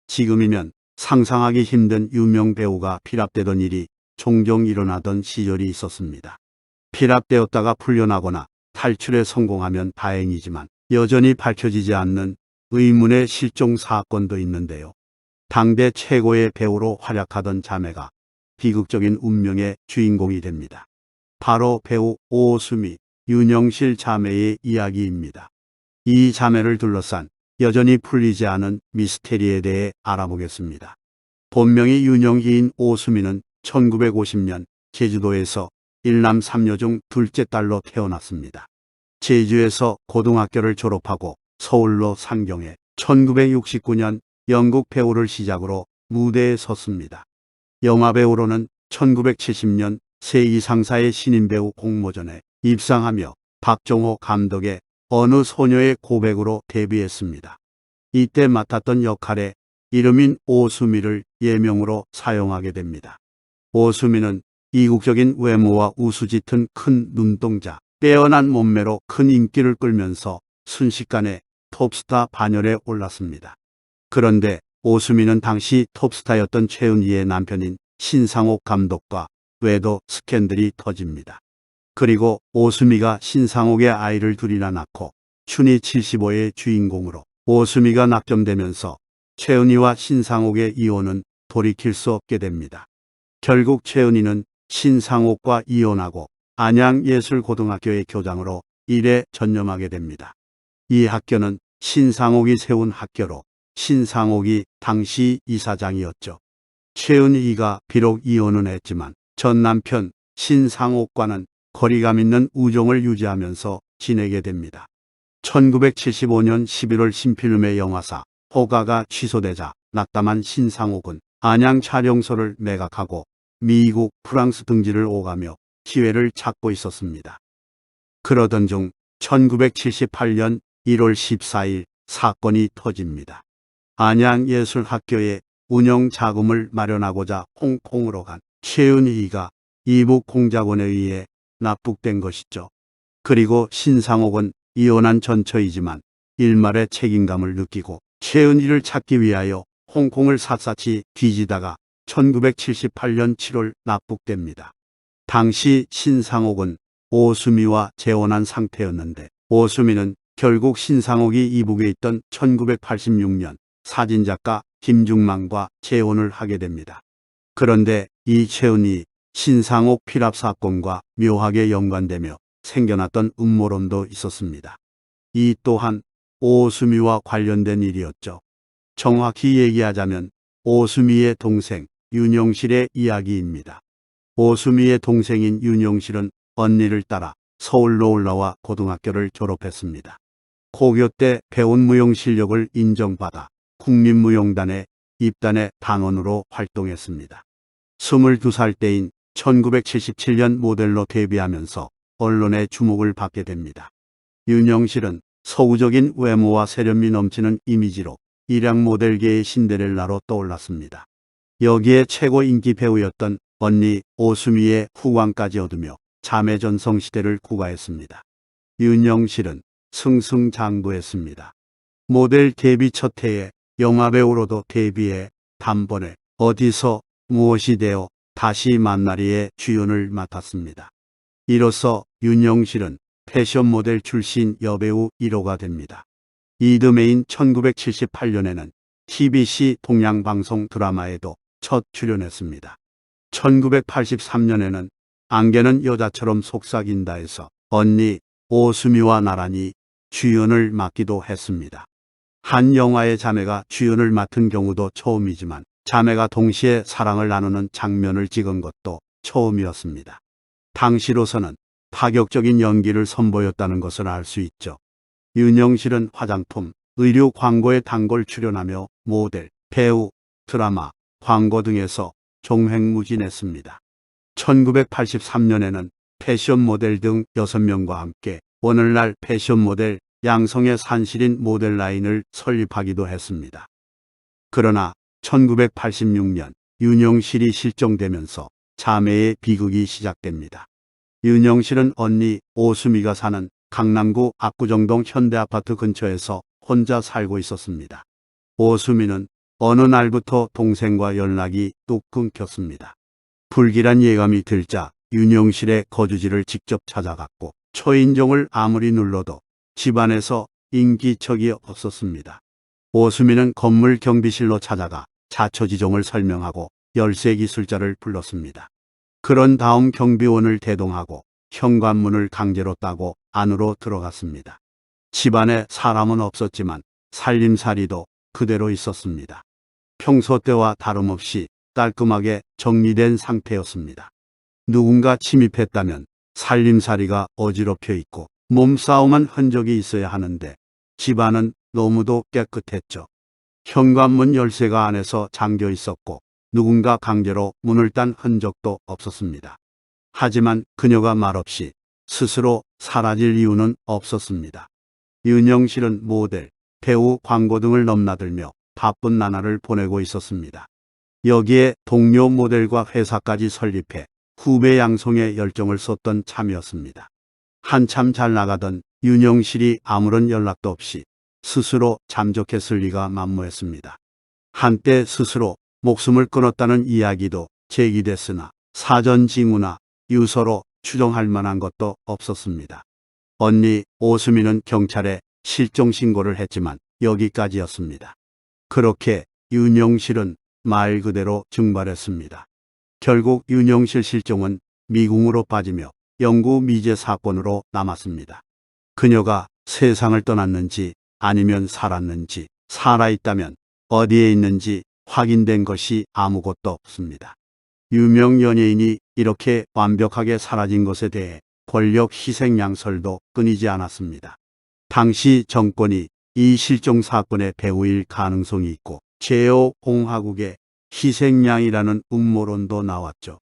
지금이면 상상하기 힘든 유명 배우가 피랍되던 일이 종종 일어나던 시절이 있었습니다. 피랍되었다가 풀려나거나 탈출에 성공하면 다행이지만 여전히 밝혀지지 않는 의문의 실종 사건도 있는데요. 당대 최고의 배우로 활약하던 자매가 비극적인 운명의 주인공이 됩니다. 바로 배우 오수미, 윤영실 자매의 이야기입니다. 이 자매를 둘러싼 여전히 풀리지 않은 미스테리에 대해 알아보겠습니다. 본명이 윤영희인 오수미는 1950년 제주도에서 일남 삼녀 중 둘째 딸로 태어났습니다. 제주에서 고등학교를 졸업하고 서울로 상경해 1969년 연극 배우를 시작으로 무대에 섰습니다. 영화배우로는 1970년 새 이상사의 신인 배우 공모전에 입상하며 박정호 감독의 어느 소녀의 고백으로 데뷔했습니다. 이때 맡았던 역할에 이름인 오수미를 예명으로 사용하게 됩니다. 오수미는 이국적인 외모와 우수짙은 큰 눈동자, 빼어난 몸매로 큰 인기를 끌면서 순식간에 톱스타 반열에 올랐습니다. 그런데 오수미는 당시 톱스타였던 최은희의 남편인 신상옥 감독과 외도 스캔들이 터집니다. 그리고 오수미가 신상옥의 아이를 둘이나 낳고 춘희 75의 주인공으로 오수미가 낙점되면서 최은희와 신상옥의 이혼은 돌이킬 수 없게 됩니다. 결국 최은희는 신상옥과 이혼하고 안양예술고등학교의 교장으로 일에 전념하게 됩니다. 이 학교는 신상옥이 세운 학교로 신상옥이 당시 이사장이었죠. 최은희가 비록 이혼은 했지만 전 남편 신상옥과는 거리감 있는 우정을 유지하면서 지내게 됩니다. 1975년 11월 신필름의 영화사 호가가 취소되자 낙담한 신상옥은 안양 촬영소를 매각하고 미국, 프랑스 등지를 오가며 기회를 찾고 있었습니다. 그러던 중 1978년 1월 14일 사건이 터집니다. 안양예술학교에 운영 자금을 마련하고자 홍콩으로 간 최은희가 이북 공작원에 의해 납북된 것이죠. 그리고 신상옥은 이혼한 전처이지만 일말의 책임감을 느끼고 최은희를 찾기 위하여 홍콩을 샅샅이 뒤지다가 1978년 7월 납북됩니다. 당시 신상옥은 오수미와 재혼한 상태였는데 오수미는 결국 신상옥이 이북에 있던 1986년 사진작가 김중만과 재혼을 하게 됩니다. 그런데 이 최은희, 신상옥 피랍 사건과 묘하게 연관되며 생겨났던 음모론도 있었습니다. 이 또한 오수미와 관련된 일이었죠. 정확히 얘기하자면 오수미의 동생 윤영실의 이야기입니다. 오수미의 동생인 윤영실은 언니를 따라 서울로 올라와 고등학교를 졸업했습니다. 고교 때 배운 무용 실력을 인정받아 국민무용단에 입단해 단원으로 활동했습니다. 22살 때인 1977년 모델로 데뷔하면서 언론의 주목을 받게 됩니다. 윤영실은 서구적인 외모와 세련미 넘치는 이미지로 일양 모델계의 신데렐라로 떠올랐습니다. 여기에 최고 인기 배우였던 언니 오수미의 후광까지 얻으며 자매 전성 시대를 구가했습니다. 윤영실은 승승장구했습니다. 모델 데뷔 첫 해에 영화배우로도 데뷔해 단번에 어디서 무엇이 되어 다시 만나리의 주연을 맡았습니다. 이로써 윤영실은 패션 모델 출신 여배우 1호가 됩니다. 이듬해인 1978년에는 TBC 동양방송 드라마에도 첫 출연했습니다. 1983년에는 안개는 여자처럼 속삭인다에서 언니 오수미와 나란히 주연을 맡기도 했습니다. 한 영화의 자매가 주연을 맡은 경우도 처음이지만 자매가 동시에 사랑을 나누는 장면을 찍은 것도 처음이었습니다. 당시로서는 파격적인 연기를 선보였다는 것을 알 수 있죠. 윤영실은 화장품, 의류 광고에 단골 출연하며 모델, 배우, 드라마, 광고 등에서 종횡무진했습니다. 1983년에는 패션 모델 등 6명과 함께 오늘날 패션 모델 양성의 산실인 모델 라인을 설립하기도 했습니다. 그러나 1986년 윤영실이 실종되면서 자매의 비극이 시작됩니다. 윤영실은 언니 오수미가 사는 강남구 압구정동 현대아파트 근처에서 혼자 살고 있었습니다. 오수미는 어느 날부터 동생과 연락이 뚝 끊겼습니다. 불길한 예감이 들자 윤영실의 거주지를 직접 찾아갔고 초인종을 아무리 눌러도 집안에서 인기척이 없었습니다. 오수미는 건물 경비실로 찾아가 자초지종을 설명하고 열쇠 기술자를 불렀습니다. 그런 다음 경비원을 대동하고 현관문을 강제로 따고 안으로 들어갔습니다. 집안에 사람은 없었지만 살림살이도 그대로 있었습니다. 평소 때와 다름없이 깔끔하게 정리된 상태였습니다. 누군가 침입했다면 살림살이가 어지럽혀 있고 몸싸움한 흔적이 있어야 하는데 집안은 너무도 깨끗했죠. 현관문 열쇠가 안에서 잠겨 있었고 누군가 강제로 문을 딴 흔적도 없었습니다. 하지만 그녀가 말없이 스스로 사라질 이유는 없었습니다. 윤영실은 모델, 배우, 광고 등을 넘나들며 바쁜 나날을 보내고 있었습니다. 여기에 동료 모델과 회사까지 설립해 후배 양성에 열정을 쏟던 참이었습니다. 한참 잘 나가던 윤영실이 아무런 연락도 없이 스스로 잠적했을 리가 만무했습니다. 한때 스스로 목숨을 끊었다는 이야기도 제기됐으나 사전 징후나 유서로 추정할 만한 것도 없었습니다. 언니 오수미는 경찰에 실종 신고를 했지만 여기까지였습니다. 그렇게 윤영실은 말 그대로 증발했습니다. 결국 윤영실 실종은 미궁으로 빠지며 영구 미제 사건으로 남았습니다. 그녀가 세상을 떠났는지 아니면 살았는지 살아있다면 어디에 있는지 확인된 것이 아무것도 없습니다. 유명 연예인이 이렇게 완벽하게 사라진 것에 대해 권력 희생 양설도 끊이지 않았습니다. 당시 정권이 이 실종 사건의 배후일 가능성이 있고 제5공화국의 희생양이라는 음모론도 나왔죠.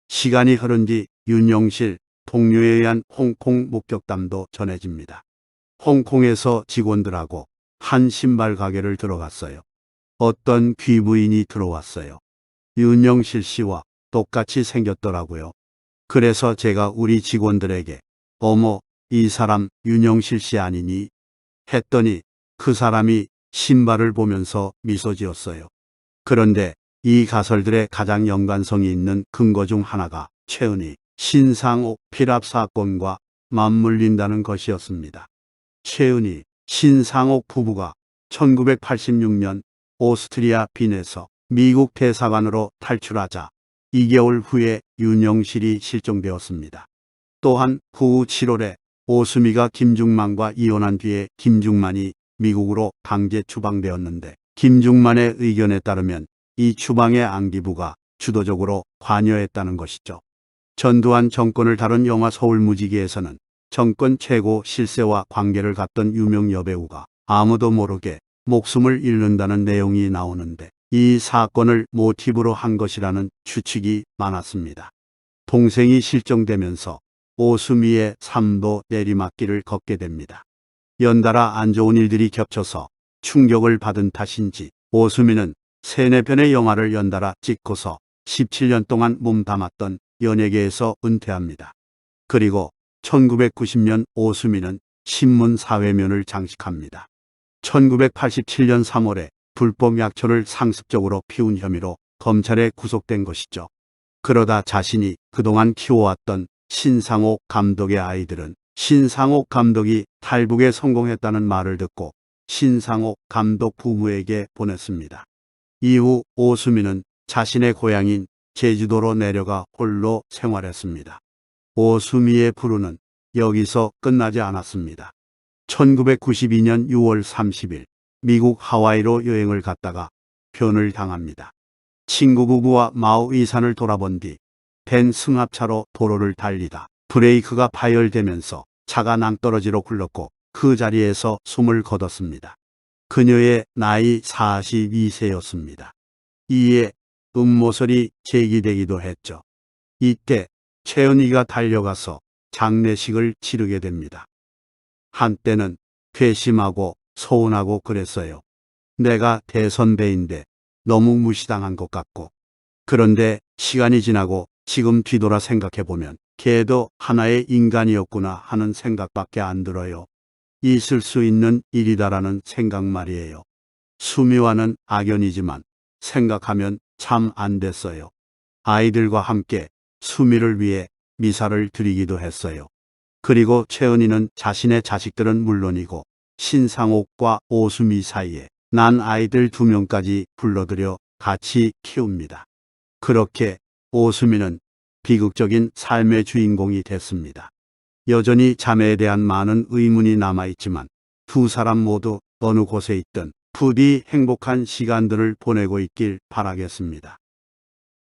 시간이 흐른 뒤 윤영실 동료에 의한 홍콩 목격담도 전해집니다. 홍콩에서 직원들하고 한 신발 가게를 들어갔어요. 어떤 귀부인이 들어왔어요. 윤영실 씨와 똑같이 생겼더라고요. 그래서 제가 우리 직원들에게 어머, 이 사람 윤영실 씨 아니니? 했더니 그 사람이 신발을 보면서 미소 지었어요. 그런데 이 가설들의 가장 연관성이 있는 근거 중 하나가 최은희, 신상옥 피랍 사건과 맞물린다는 것이었습니다. 최은희, 신상옥 부부가 1986년 오스트리아 빈에서 미국 대사관으로 탈출하자 2개월 후에 윤영실이 실종되었습니다. 또한 후 7월에 오수미가 김중만과 이혼한 뒤에 김중만이 미국으로 강제 추방되었는데 김중만의 의견에 따르면 이 추방의 안기부가 주도적으로 관여했다는 것이죠. 전두환 정권을 다룬 영화 서울무지개에서는 정권 최고 실세와 관계를 갖던 유명 여배우가 아무도 모르게 목숨을 잃는다는 내용이 나오는데 이 사건을 모티브로 한 것이라는 추측이 많았습니다. 동생이 실종되면서 오수미의 삶도 내리막길을 걷게 됩니다. 연달아 안 좋은 일들이 겹쳐서 충격을 받은 탓인지 오수미는 3-4편의 영화를 연달아 찍고서 17년 동안 몸담았던 연예계에서 은퇴합니다. 그리고 1990년 오수미는 신문 사회면을 장식합니다. 1987년 3월에 불법 약초를 상습적으로 피운 혐의로 검찰에 구속된 것이죠. 그러다 자신이 그동안 키워왔던 신상옥 감독의 아이들은 신상옥 감독이 탈북에 성공했다는 말을 듣고 신상옥 감독 부모에게 보냈습니다. 이후 오수미는 자신의 고향인 제주도로 내려가 홀로 생활했습니다. 오수미의 불운은 여기서 끝나지 않았습니다. 1992년 6월 30일 미국 하와이로 여행을 갔다가 변을 당합니다. 친구 부부와 마우이산을 돌아본 뒤 벤 승합차로 도로를 달리다 브레이크가 파열되면서 차가 낭떠러지로 굴렀고 그 자리에서 숨을 거뒀습니다. 그녀의 나이 42세였습니다. 이에 음모설이 제기되기도 했죠. 이때 최은희가 달려가서 장례식을 치르게 됩니다. 한때는 괘씸하고 서운하고 그랬어요. 내가 대선배인데 너무 무시당한 것 같고. 그런데 시간이 지나고 지금 뒤돌아 생각해보면 걔도 하나의 인간이었구나 하는 생각밖에 안 들어요. 있을 수 있는 일이다라는 생각 말이에요. 수미와는 악연이지만 생각하면 참 안 됐어요. 아이들과 함께 수미를 위해 미사를 드리기도 했어요. 그리고 채은이는 자신의 자식들은 물론이고 신상옥과 오수미 사이에 난 아이들 2명까지 불러들여 같이 키웁니다. 그렇게 오수미는 비극적인 삶의 주인공이 됐습니다. 여전히 자매에 대한 많은 의문이 남아있지만 두 사람 모두 어느 곳에 있든 부디 행복한 시간들을 보내고 있길 바라겠습니다.